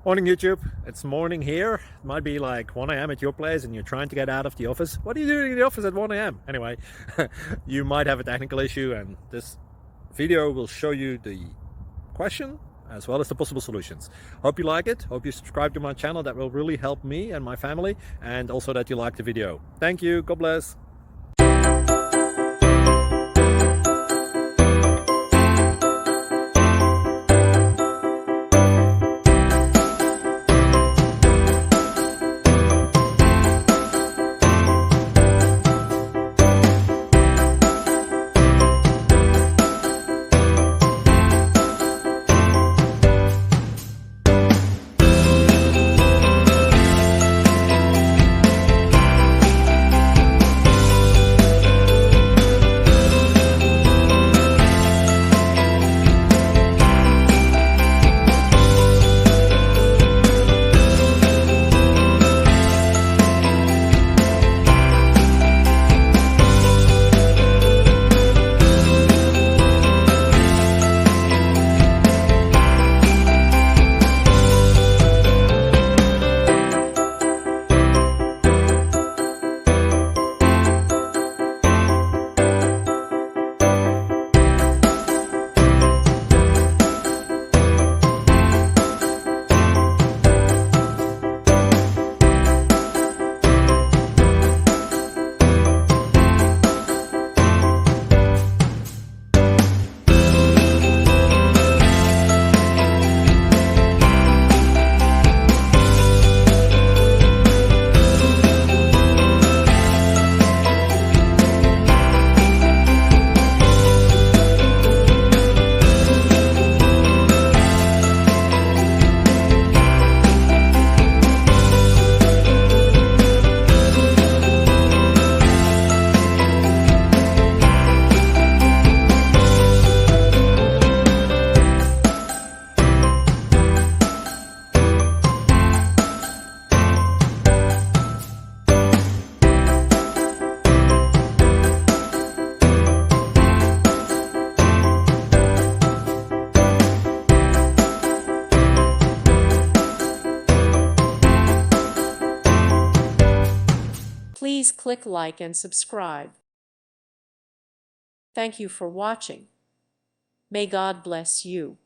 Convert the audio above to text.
Morning YouTube, it's morning here. It might be like 1 a.m. at your place and you're trying to get out of the office. What are you doing in the office at 1 a.m.? Anyway, you might have a technical issue and this video will show you the question as well as the possible solutions. Hope you like it, hope you subscribe to my channel. That will really help me and my family, and also that you like the video. Thank you, God bless. Please click like and subscribe. Thank you for watching. May God bless you.